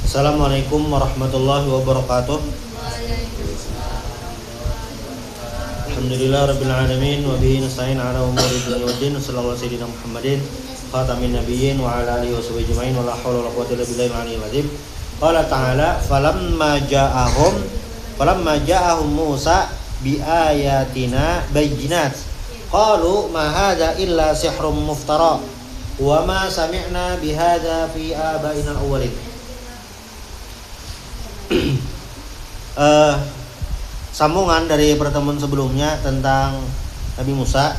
Assalamualaikum warahmatullahi wabarakatuh. Alhamdulillah rabbil alamin wa bihi nasta'in ala umuri dunya waddin. Sallallahu alaihi wasallam Muhammadin khatamin nabiyyin wa ala alihi washabihi ajmain wa la haula wa la quwwata illa billahil aliyyil azim. Qala ta'ala falamma ja'ahum Musa bi ayatina bayyinat qalu ma hadza illa sihrun muftara wa ma sami'na bi hadza fi abaina al-awwalin. Sambungan dari pertemuan sebelumnya tentang Nabi Musa.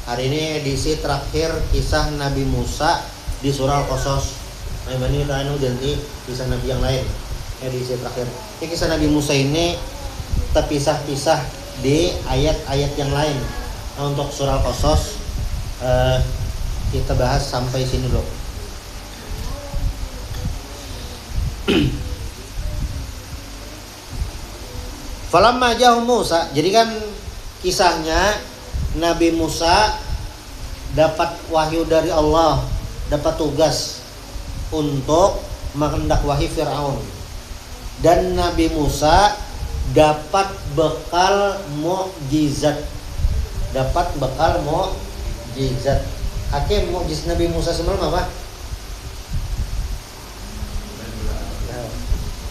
Hari ini edisi terakhir kisah Nabi Musa di surah Al-Qasas. Ini ganti kisah Nabi yang lain. Edisi terakhir. Ini kisah Nabi Musa ini terpisah-pisah di ayat-ayat yang lain. Nah, untuk surah Al-Qasas kita bahas sampai sini dulu. Falamma ja'ahum Musa, jadi kan kisahnya Nabi Musa dapat wahyu dari Allah, dapat tugas untuk mendakwahi Fir'aun. Dan Nabi Musa dapat bekal mukjizat. Dapat bekal mukjizat. Hakim mukjizat Nabi Musa semalam apa?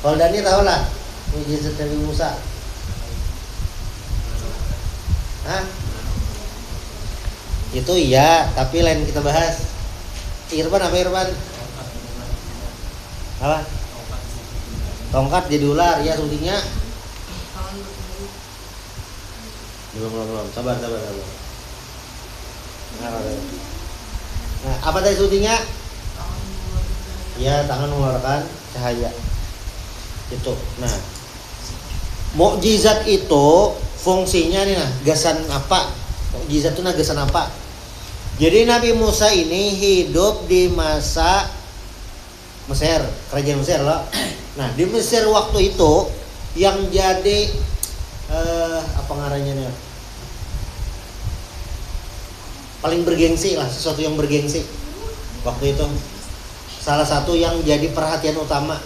Kalau Dani tahu lah mukjizat Nabi Musa. Hah? Itu iya, tapi lain kita bahas. Irfan apa Irfan? Apa? Tongkat jadi ular, ya syutingnya. Belum. Sabar. Nah, apa tadi syutingnya? Ya, tangan mengeluarkan cahaya. Itu. Nah, mukjizat itu fungsinya nih, gasan apa? Mukjizat itu gasan apa? Jadi Nabi Musa ini hidup di masa Mesir, kerajaan Mesir loh. Nah, di Mesir waktu itu yang jadi apa ngarannya nih? Paling bergengsi lah, sesuatu yang bergengsi waktu itu. Salah satu yang jadi perhatian utama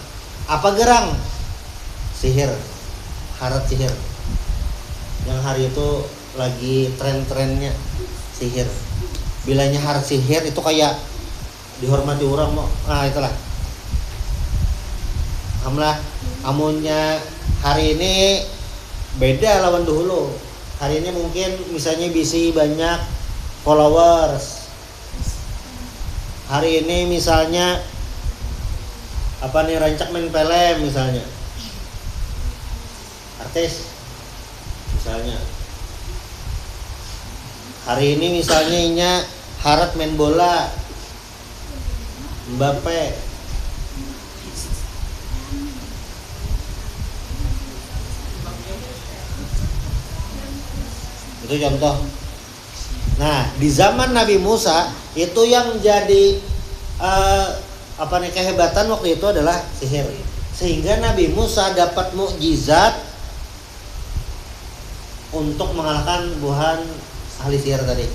apa gerang? Sihir, harat sihir. Yang hari itu lagi tren-trennya sihir. Bilanya harat sihir itu kayak dihormati orang mau. Nah itulah. Alhamdulillah amunnya hari ini beda lawan dulu. Hari ini mungkin misalnya bisa banyak followers. Hari ini misalnya apa nih, rancak main film misalnya. Artis misalnya. Hari ini misalnya harat main bola. Mbappe. Itu contoh. Nah, di zaman Nabi Musa itu yang jadi kehebatan waktu itu adalah sihir. Sehingga Nabi Musa dapat mukjizat untuk mengalahkan buhan ahli sihir tadi.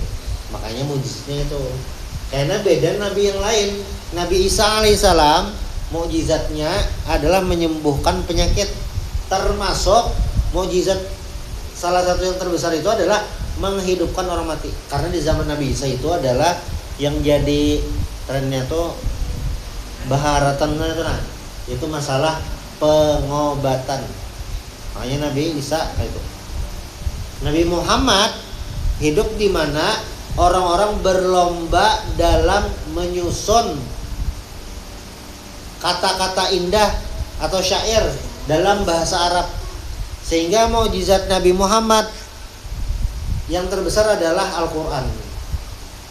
Makanya mukjizatnya itu. Karena beda Nabi yang lain. Nabi Isa alaihissalam mukjizatnya adalah menyembuhkan penyakit. Termasuk mukjizat salah satu yang terbesar itu adalah menghidupkan orang mati. Karena di zaman Nabi Isa itu adalah yang jadi trennya tuh baharatannya itu itu masalah pengobatan. Makanya Nabi Isa kayak itu. Nabi Muhammad hidup di mana orang-orang berlomba dalam menyusun kata-kata indah atau syair dalam bahasa Arab. Sehingga mukjizat Nabi Muhammad yang terbesar adalah Al-Quran.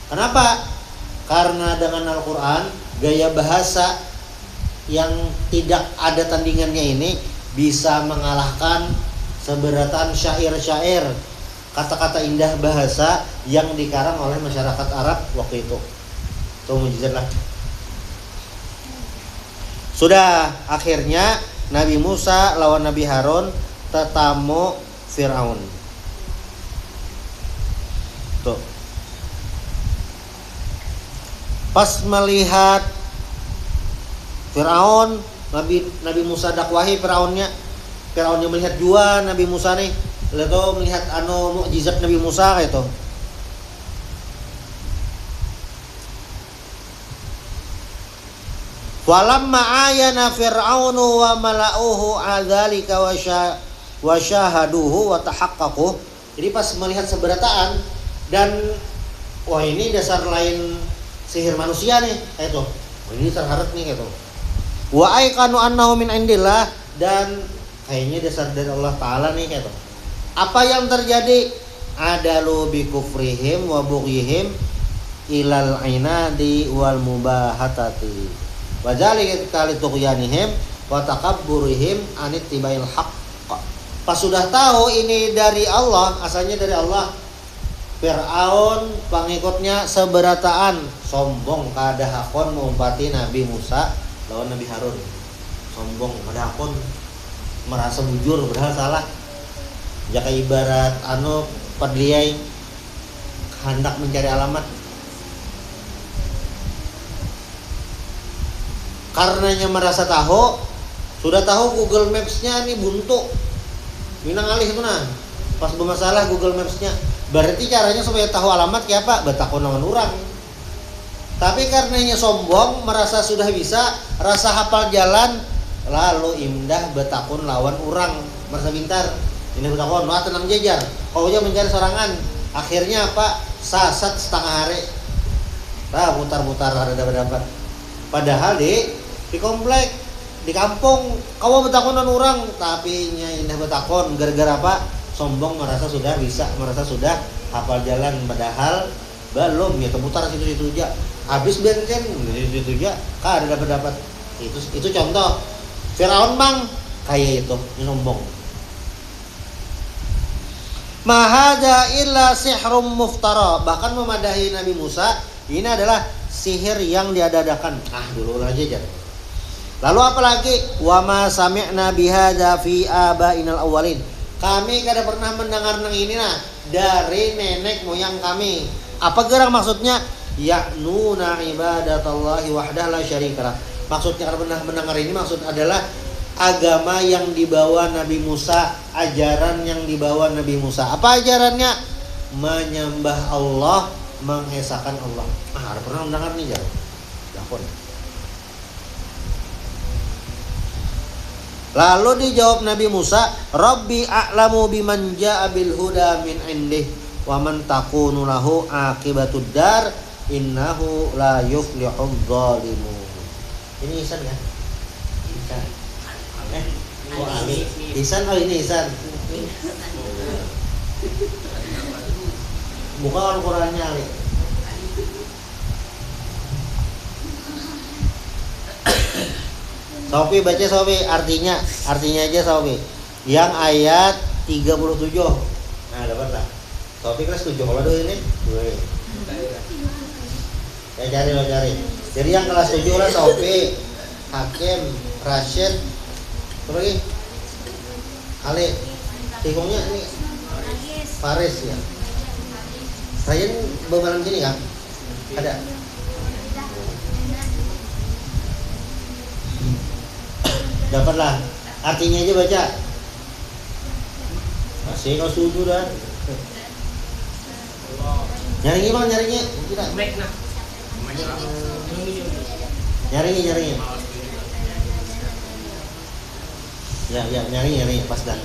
Kenapa? Karena dengan Al-Quran gaya bahasa yang tidak ada tandingannya ini bisa mengalahkan seberatan syair-syair, kata-kata indah bahasa yang dikarang oleh masyarakat Arab waktu itu. Itu mukjizat lah. Sudah akhirnya Nabi Musa lawan Nabi Harun tetamu Fir'aun. Tuh. Pas melihat Fir'aun Nabi Musa dakwahi Firaunnya melihat jua Nabi Musa nih, lalu melihat mukjizat Nabi Musa kayak itu. Walamma ayana fir'aunu wa mala'uhu adzalika wa syahaduhu wa tahaqqaqu. Jadi pas melihat seberataan dan wah ini dasar lain sihir manusia nih kayak itu. Wah ini terharap nih kayak itu. Wa aikanu annahu min indillah, dan kayaknya dasar dari Allah Ta'ala nih kayak itu. Apa yang terjadi? Adalu bi kufrihim wa bughihim ilal inadi wal mubahatati. Wa dzalika li tughyanihim wa takabburihim an ittibail haqq. Pas sudah tahu ini dari Allah, asalnya dari Allah, Fir'aun pengikutnya seberataan, sombong kada hakon mengumpati Nabi Musa lawan Nabi Harun. Sombong kada hakon, merasa bujur padahal salah. Jaka ibarat padliai hendak mencari alamat. Karenanya merasa tahu, sudah tahu Google Maps-nya ini buntu. Minang alih itu nah. Pas bermasalah Google Maps-nya. Berarti caranya supaya tahu alamat kayak apa? Betakon lawan orang. Tapi karenanya sombong, merasa sudah bisa, rasa hafal jalan, lalu imdah betakon lawan orang. Merasa pintar. Ini betakon, wah tenang jajar. Kaunya mencari sorangan. Akhirnya apa? Sasat setengah hari. Nah, mutar-mutar ada dapat. Padahal di komplek, di kampung, kau betakonan orang, tapi indah betakon gara-gara apa? Sombong, merasa sudah bisa, merasa sudah hafal jalan, padahal belum ya, terputar situ-situ aja. Habis bensin situ aja, ada dapat. Itu contoh. Firaun mang kayak itu, sombong. Mahada illa sihrum muftara, bahkan memadahi Nabi Musa, ini adalah sihir yang diadakan. Dulu aja jangan. Lalu apalagi wa ma sami'na bihadza fi abainal awwalin. Kami kada pernah mendengar nang ini dari nenek moyang kami. Apa gerang maksudnya? Ya'nuna ibadatallahi wahdah la syarikalah. Maksudnya kada pernah mendengar ini maksud adalah agama yang dibawa Nabi Musa, ajaran yang dibawa Nabi Musa. Apa ajarannya? Menyembah Allah, mengesahkan Allah. Ada pernah mendengar nih jangan? Dakon. Lalu dijawab Nabi Musa, Rabbi a'lamu biman ja'a bil huda min indih wa man takunu lahu aqibatud dar innahu la yuflihudz zalimun. Ini Ihsan kan? Ihsan. Ali. Ihsan, ini Ihsan. Buka Al-Qur'annya Ali. Sofi baca Sofi, artinya aja Sofi. Yang ayat 37. Nah, dapat lah. Sofi kelas 7 kalau dulu ini. Ya cari. Jadi yang kelas 7 lah Sofi, Hakim, Rashid, apa lagi? Ali. Tikungnya ini Faris ya. Saya bebalan sini kan? Ada. Dapatlah, artinya aja baca. Masih kau setuju dah. Nyaringi bang, nyaringi. Nyaringi. Ya, nyaringi pas dah.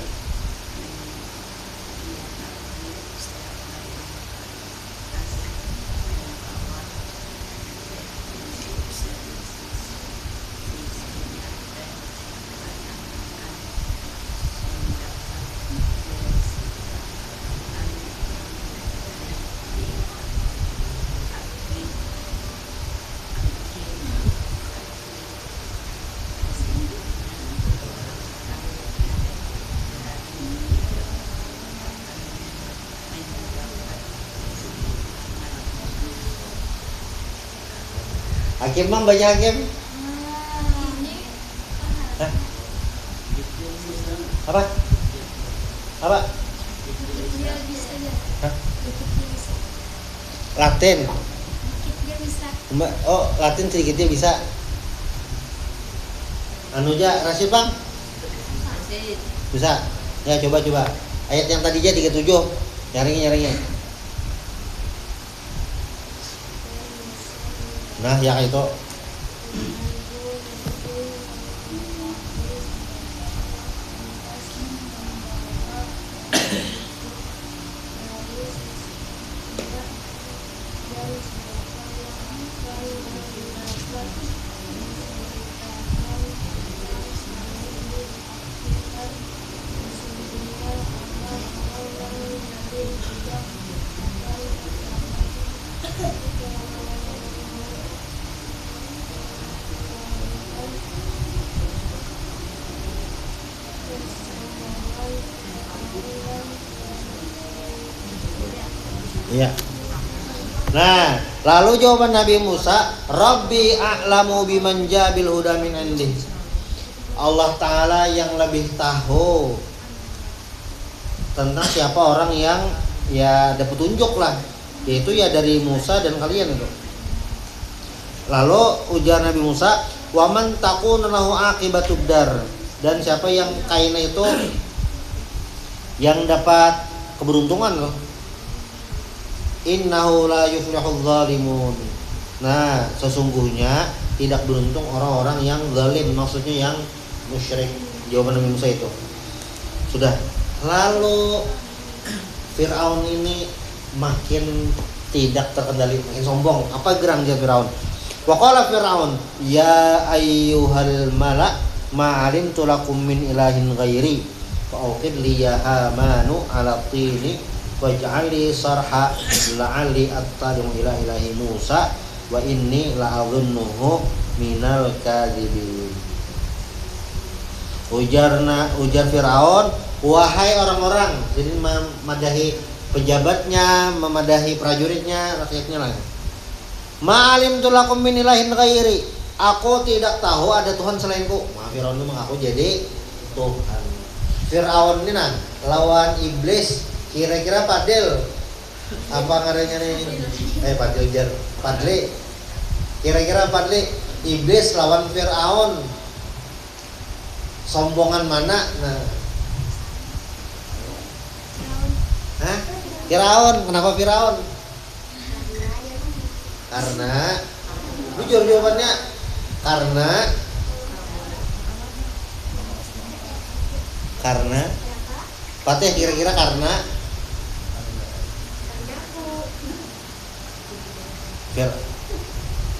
Hakim bang, baca Hakim. Hah? Apa? Hah? Latin. Oh, Latin sedikitnya bisa. Anu ja, Rasid Bang? Bisa. Ya coba. Ayat yang tadi aja 37. Nyaringnya. Nah, ya itu. Iya. Nah, lalu jawaban Nabi Musa, Rabbi a'lamu biman jabil huda min indih. Allah Ta'ala yang lebih tahu tentang siapa orang yang ya ada petunjuk lah, yaitu ya dari Musa dan kalian itu. Lalu ujar Nabi Musa, waman takunu lahu aqibatud dar, dan siapa yang kaina itu yang dapat keberuntungan loh. Innahu la yuflihul zalimun. Nah, sesungguhnya tidak beruntung orang-orang yang zalim, maksudnya yang musyrik. Jawaban Nabi Musa itu. Sudah. Lalu Fir'aun ini makin tidak terkendali, makin sombong. Apa gerang dia Fir'aun? Wa qala Fir'aun, ya ayyuhal mala' ma 'alimtu lakum min ilahin ghairi fa auqid li ya hamanu 'ala tini waj'alli sarha la'alli attali'u ila ilahi Musa wa inni la'adhunnuhu minal kadhibin. Ujar Fir'aun, wahai orang-orang, jadi memadahi pejabatnya, memadahi prajuritnya, rakyatnya lah. Ma'alimtu lakum min ilahin ghairi, aku tidak tahu ada Tuhan selainku. Fir'aun itu mengaku jadi Tuhan. Fir'aun ini nah lawan iblis. Kira-kira Padel apa ngarannya ini? Padle. Kira-kira Padle iblis lawan Fir'aun. Sombongan mana? Nah. Hah? Fir'aun. Kenapa Fir'aun? Karena jujur jawabannya karena Fatih kira-kira karena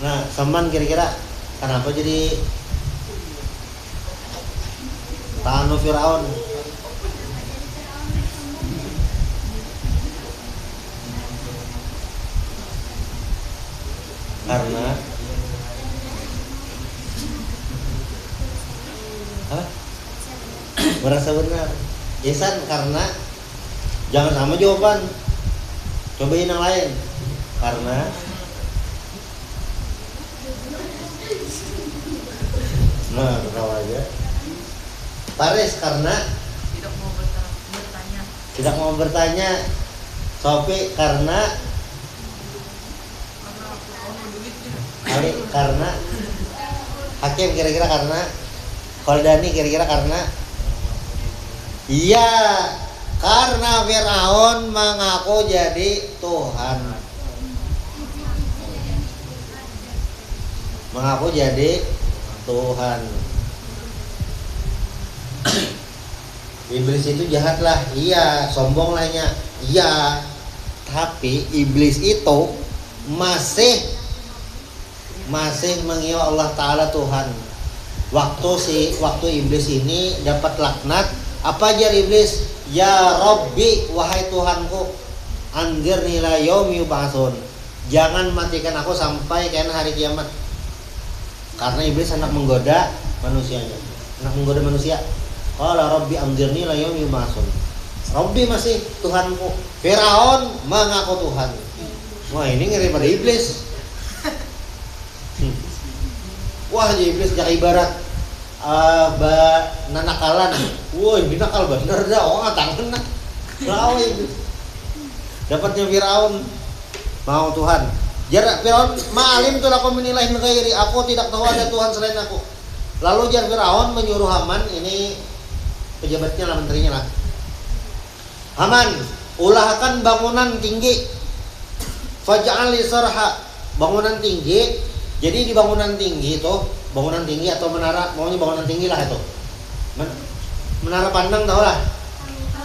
nah, Saman kira-kira kenapa jadi Tanu Fir'aun? Karena apa? Merasa benar. Yesan karena jangan sama jawaban. Cobain yang lain. Karena nah, ketawa aja. Paris karena tidak mau bertanya. Sofi karena Ali karena Hakim kira-kira karena Kholdani kira-kira karena iya, karena Fir'aun mengaku jadi Tuhan. Mengaku jadi Tuhan. Iblis itu jahat lah, iya. Sombong lahnya, iya. Tapi iblis itu masih mengira Allah Ta'ala Tuhan. Waktu iblis ini dapat laknat, apa ajar iblis? Ya Rabbi, wahai Tuhanku, anzirni ila yaumi yub'atsun. Jangan matikan aku sampai ke hari kiamat. Karena iblis hendak menggoda manusianya. Hendak menggoda manusia. Qala Rabbi anzirni ila yaumi yub'atsun. Rabbi masih Tuhanku. Firaun mengaku Tuhan. Wah, ini ngeri pada iblis. Wah, iblis jadi ibarat nanakalan. Woi, ini nakal bener dah. Oh, tangan nak. Lawan iblis. Dapatnya Firaun mau Tuhan. Jarak Firaun, ma'alim tu lakum min ilahin ghairi. Aku tidak tahu ada Tuhan selain aku. Lalu jar Firaun menyuruh Haman, ini pejabatnya lah, menterinya lah. Haman, ulahkan bangunan tinggi. Faj'al li sarha, bangunan tinggi. Jadi di bangunan tinggi itu, bangunan tinggi atau menara, maunya bangunan tinggi lah itu. Menara pandang tahu lah.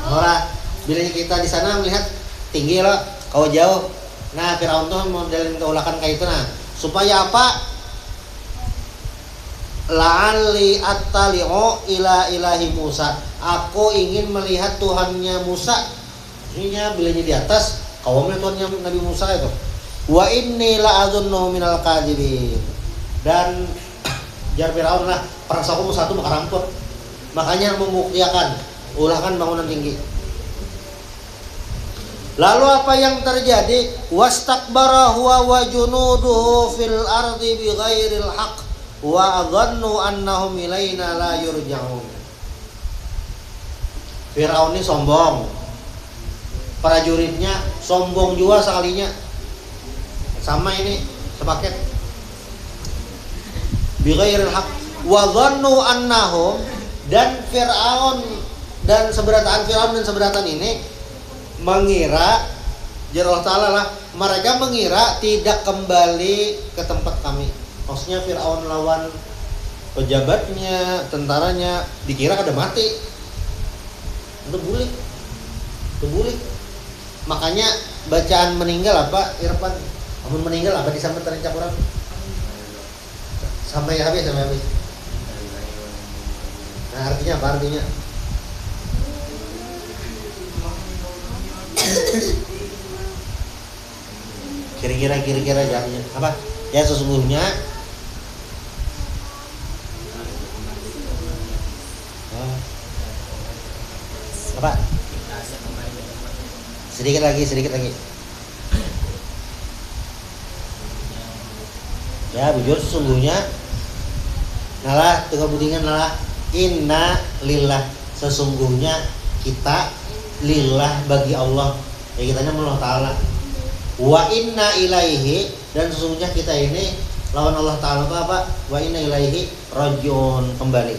Tahu lah. Bila kita di sana melihat tinggi lah, kau jauh. Nah, Firaun tuh modelin keulakan kayak itu, nah. Supaya apa? La'alli attali'u ila ilahi Musa. Aku ingin melihat Tuhannya Musa. Maksudnya bilanya di atas, kaumnya Tuhannya Nabi Musa itu. Wa inni la'adhunnu minal kadhibin. Dan jar Firaun lah, perasaku Musa itu bakal ramput. Makanya membuktikan, ulahkan bangunan tinggi. Lalu apa yang terjadi? Wastakbara huwa wa junuduhu fil ardi bighairil haqq wa adhannu annahum ilaina la yurja'un. Firaun ini sombong. Prajuritnya sombong juga sekalinya. Sama ini sepaket. Bighairil haqq wa dhannu annahum, dan Firaun dan seberatan ini mengira, jar Allah Ta'ala lah, mereka mengira tidak kembali ke tempat kami. Maksudnya Firaun lawan pejabatnya, tentaranya, dikira ada mati. Itu bulik. Makanya bacaan meninggal apa, Irfan? Amun meninggal apa disambut terencap orang? Sampai habis. Nah, artinya apa artinya? Kira-kira jawabnya apa? Ya sesungguhnya apa? Sedikit lagi. Ya bujur sesungguhnya nalah tengah budingan nalah inna lillah, sesungguhnya kita lillah bagi Allah, ya kitanya Allah Ta'ala. Wa inna ilaihi, dan sesungguhnya kita ini lawan Allah Ta'ala apa? Wa inna ilaihi rajiun, kembali.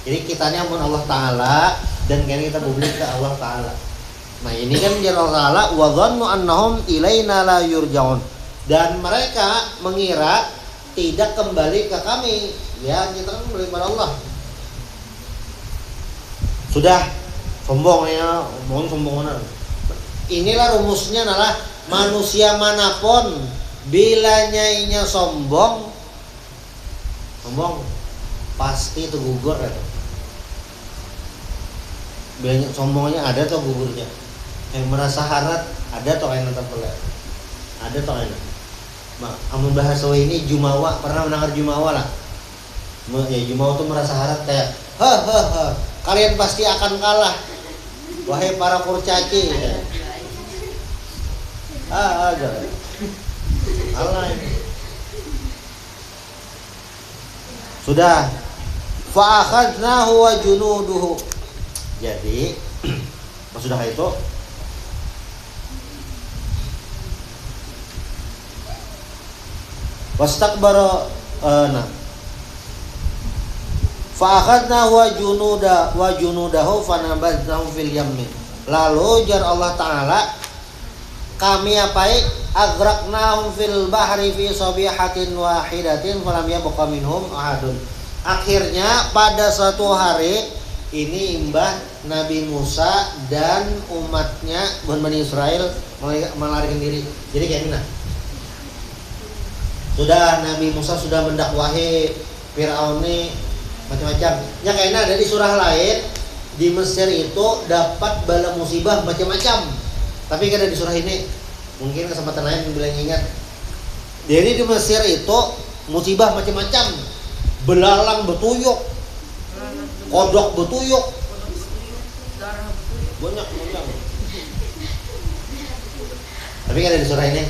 Jadi kitanya pun Allah Ta'ala, dan kayaknya kita publik ke Allah Ta'ala. Nah ini kan jadi Allah Ta'ala, wa dhannu annahum ilaina la yurja'un, dan mereka mengira tidak kembali ke kami. Ya kita kan kembali kepada Allah. Sudah sombong ya, sombong benar. Inilah rumusnya adalah manusia manapun bila nyainya sombong pasti itu gugur ya. Bila sombongnya ada tuh gugurnya. Yang merasa harat ada tuh kayak nonton pelet. Ada tuh kayak. Amun bahasa ini jumawa, pernah mendengar jumawa lah. Ya jumawa tuh merasa harat kayak kalian pasti akan kalah, wahai para kurcaci. Aja kalah ini. Sudah fa akhadnahu wa junuduhu. Jadi sudah itu wastakbara fa akhadnahu wa junudahu fanabadnahu fil yammi. Lalu jar Allah Ta'ala, kami apai agraqnahum fil bahri fi sabihatin wahidatin falam yabqa minhum ahadun. Akhirnya pada suatu hari ini imbah Nabi Musa dan umatnya Bani Israel melarikan diri. Jadi kayak gini. Sudah Nabi Musa sudah mendakwahi Firaun ini macam-macam. Ya kayaknya ada di surah lain di Mesir itu dapat bala musibah macam-macam. Tapi kan ada di surah ini. Mungkin kesempatan lain bila ingat. Jadi di Mesir itu musibah macam-macam. Belalang betuyuk, kodok betuyuk, banyak. Tapi kan ada di surah ini.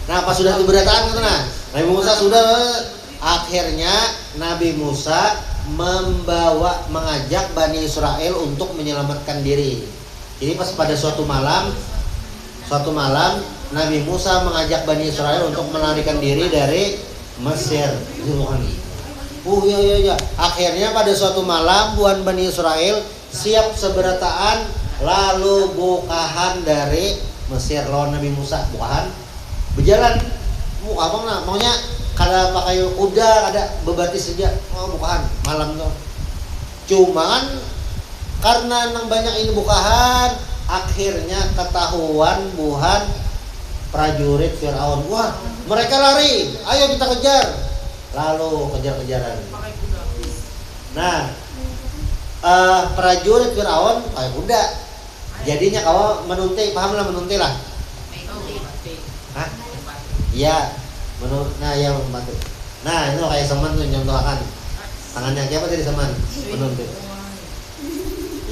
Nah pas sudah keberatan kan, Nabi Musa sudah, akhirnya Nabi Musa mengajak Bani Israel untuk menyelamatkan diri. Jadi pas pada suatu malam Nabi Musa mengajak Bani Israel untuk melarikan diri dari Mesir. iya iya iya. Akhirnya pada suatu malam buan Bani Israel siap seberataan lalu bukahan dari Mesir lawan Nabi Musa, bukahan berjalan abang nah maunya kada pakai kuda, ada bebati saja bukahan malam tuh. Cuman karena nang banyak ini bukahan, akhirnya ketahuan buhan prajurit Firaun. Wah, mereka lari, ayo kita kejar. Lalu kejar-kejaran. Nah, prajurit Firaun pakai kuda. Jadinya kau menunti, paham lah menunti lah. Hah? Iya, nah yang membantu. Nah, itu kayak seman tuh contohkan. Tangannya siapa tadi seman? Menunti.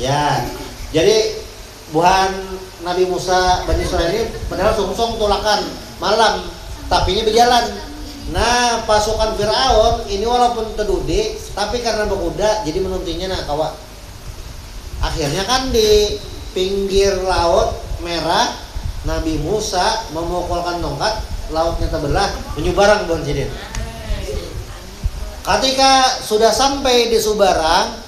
Ya, jadi buhan Nabi Musa Bani Israil ini padahal sungsong tolakan malam, tapi ini berjalan. Nah, pasukan Firaun ini walaupun terdudi, tapi karena berkuda jadi menuntinya nah kawa. Akhirnya kan di pinggir laut merah Nabi Musa memukulkan tongkat, lautnya terbelah, menyubarang bon jadin. Ketika sudah sampai di Subarang,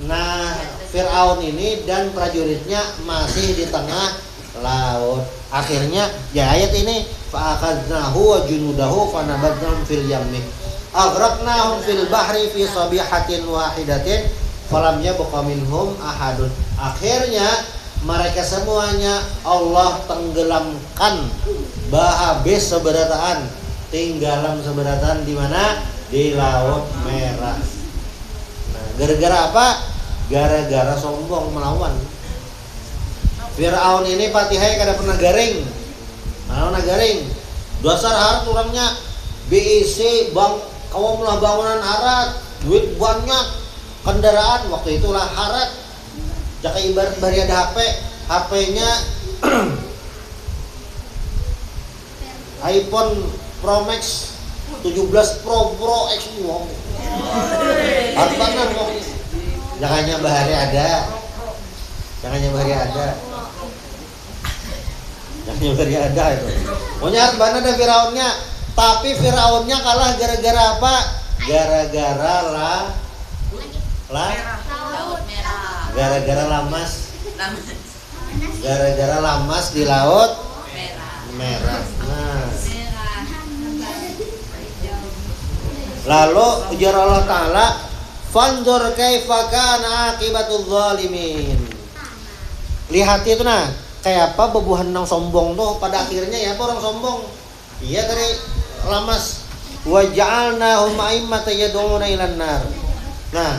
nah Firaun ini dan prajuritnya masih di tengah laut. Akhirnya ya ayat ini fa'akadnahu wa junudahu fanabadnahum fil yammi aghraqnahum fil bahri fi sabihatin wahidatin falam yabqa minhum ahadun. Akhirnya mereka semuanya Allah tenggelamkan habis seberataan, tinggalan seberataan di mana? Di Laut Merah. Nah, gara-gara apa? Gara-gara sombong melawan. Firaun ini patihai kada pernah garing. Mana garing? Dasar harat orangnya BIC bang kaum lah bangunan harat, duit banyak, kendaraan waktu itulah harat. Jaka ibarat bari ada HP-nya iPhone Pro Max 17 Pro X wow. Harus banget pokoknya. Jangannya bahari ada. Jangannya bahari ada. Jangannya bahari ada itu. Pokoknya harus banget ada Firaunnya. Tapi Firaunnya kalah gara-gara apa? Gara-gara gara-gara lamas. Gara-gara lamas di Laut Merah. Nah. Lalu ujar Allah Ta'ala, fanzur kaifa kana akibatul zalimin. Lihat itu nah, kayak apa bebuhan nang sombong tuh pada akhirnya ya apa orang sombong. Iya dari lamas wa ja'alnahum a'immatan yad'una ilan nar. Nah,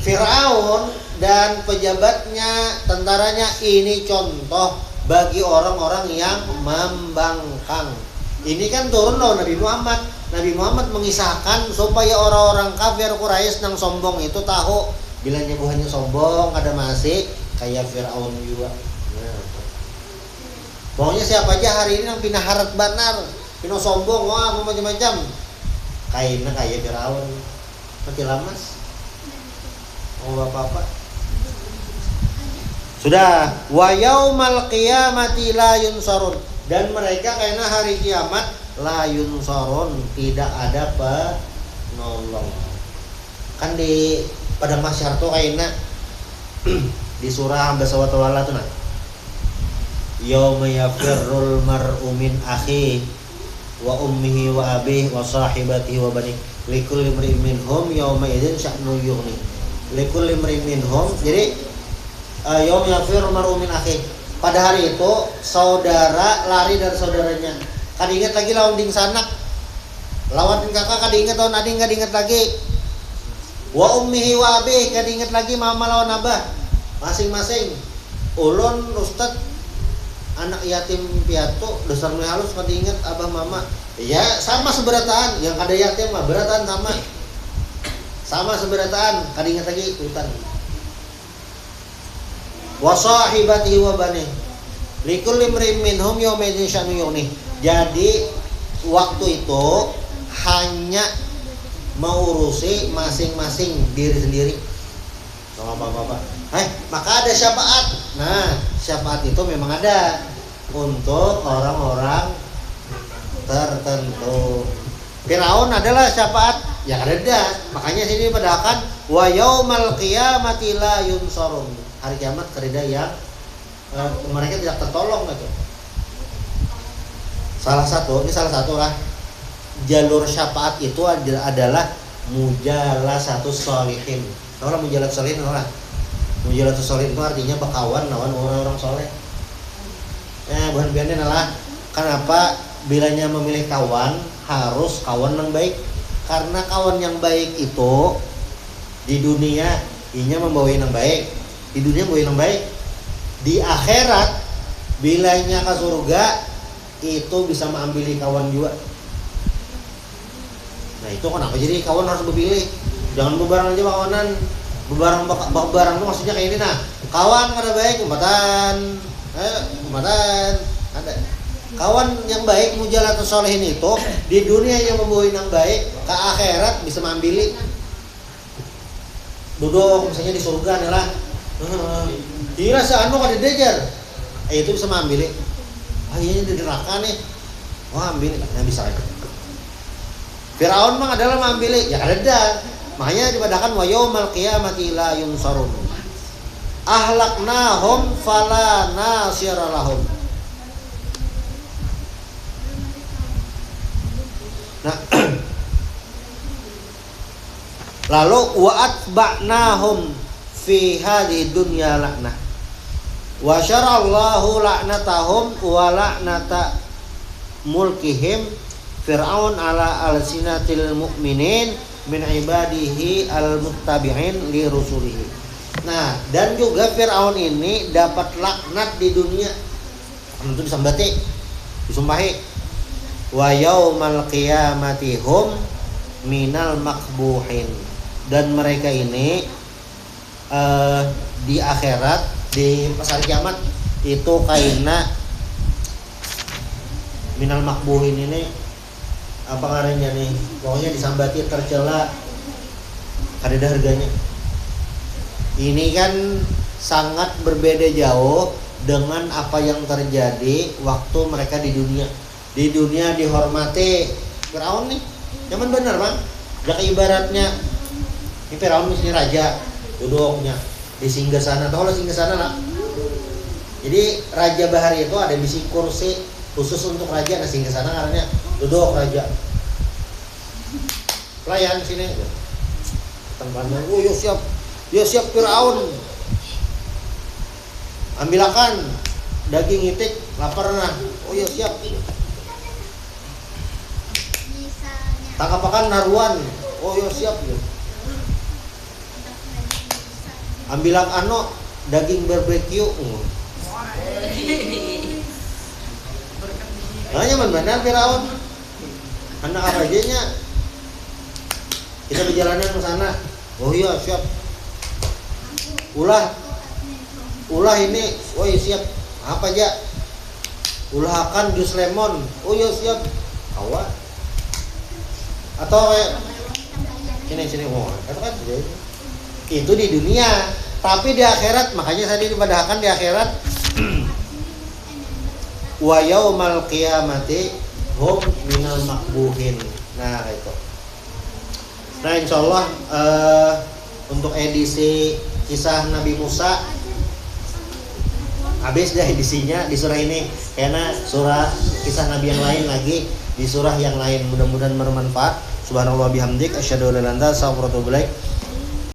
Firaun dan pejabatnya, tentaranya ini contoh bagi orang-orang yang membangkang. Ini kan turun loh Nabi Muhammad. Nabi Muhammad mengisahkan supaya orang-orang kafir Quraisy nang sombong itu tahu bilanya buahnya sombong ada masih kayak Firaun juga. Nah, pokoknya siapa aja hari ini nang pindah harat banar, pindah sombong, wah macam-macam. Kainnya kayak Firaun. Mati lamas. Oh bapak-bapak. Sudah wa yaumal qiyamati la yunsarun, dan mereka karena hari kiamat la yunsarun, tidak ada penolong. Kan di pada masyarakat tuh kayaknya di surah bahasa wa ta'ala tuh nah. Yauma yafirrul mar'u min akhi wa ummihi wa abihi wa sahibatihi wa bani likulli imrin minhum yauma idzin sya'nu yughni. Likulli imrin minhum, jadi yaum yafirrul mar'u min akhi. Pada hari itu saudara lari dari saudaranya. Kada ingat lagi lawan ding sanak. Lawan kakak kada ingat lawan adik kada ingat lagi. Wa ummihi wa abih kada ingat lagi mama lawan abah. Masing-masing. Ulun ustad anak yatim piatu dasar mulai halus kada ingat abah mama. Ya sama seberataan, yang kada yatim mah berataan sama. Sama seberataan, kada ingat lagi hutan. Wa sahibatihi wa bani likulli imrin minhum yawma idzin sya'nu yughni. Jadi waktu itu hanya mengurusi masing-masing diri sendiri. Sama bapak-bapak. Maka ada syafaat. Nah, syafaat itu memang ada untuk orang-orang tertentu. Firaun adalah syafaat ya kada. Makanya sini padahkan wa yaumal qiyamati la yunsarun. Hari kiamat kada yang mereka tidak tertolong gitu. Salah satu lah jalur syafaat itu adalah mujalasatus sholihin. Orang mujalat sholihin orang. Mujalasatus sholihin itu artinya berkawan lawan orang-orang soleh. Bukan biarnya adalah kenapa bilanya memilih kawan harus kawan yang baik, karena kawan yang baik itu di dunia inya membawa yang baik, di dunia membawa yang baik, di akhirat bilanya ke surga itu bisa mengambil kawan juga. Nah itu kenapa jadi kawan harus berpilih, jangan bebarang aja kawanan, bebarang itu maksudnya kayak ini. Nah kawan kada baik umpatan ada kawan yang baik mujalatus sholihin itu di dunia yang membawa yang baik, ke akhirat bisa mengambil duduk misalnya di surga nih lah. Kira seanu kada dejar, itu bisa mengambil. Ini di neraka nih, wah ambil nggak bisa itu. Firaun mah adalah mengambil, ya kada. Makanya dipadakan wa yaumal qiyamati la yunsarun. Ahlaknahum fala nasira lahum. Nah, lalu wa atba'nahum fi hadhihi dunya la'nah. Wa syarallahu la'natahum wa la'nata mulkihim Fir'aun ala alsinatil mu'minin min ibadihi al-muttabi'in li rusulihi. Nah, dan juga Fir'aun ini dapat laknat di dunia. Tentu disambati, disumpahi. Wa yaumal qiyamati hum minal makbuhin. Dan mereka ini di akhirat, di pasar kiamat itu kaina minal makbuhin ini apa ngarannya nih? Pokoknya disambati, tercela, ada harganya. Ini kan sangat berbeda jauh dengan apa yang terjadi waktu mereka di dunia. Di dunia dihormati Firaun nih, cuman bener bang. Jadi ibaratnya ini Firaun misalnya raja, duduknya di singgasana. Tahu lah singgasana lah. Jadi raja bahari itu ada bisi kursi khusus untuk raja. Nah singgasana karena duduk raja. Pelayan sini. Tempatnya, yuk siap. Ya siap Firaun. Ambilakan daging itik, lapar nah. Oh ya siap. Tangkapakan naruan. Oh ya siap. Ambilak daging barbeque. Nah nyaman benar Firaun. Anak rajanya. Kita berjalanan ke sana. Oh iya siap. Ulah ini, oh iya siap. Apa aja? Ulahakan jus lemon. Oh iya siap. Awak. Atau sini. Oh, kan itu di dunia. Tapi di akhirat, makanya tadi dipadakan di akhirat. Wa yaumal qiyamati hum minal makbuhin. Nah itu. Nah insyaallah untuk edisi kisah Nabi Musa habis dah edisinya di surah ini, karena surah kisah Nabi yang lain lagi di surah yang lain. Mudah-mudahan bermanfaat. Subhanallah bihamdik asyhadu an la ilaha illa anta astaghfiruka wa atubu ilaik.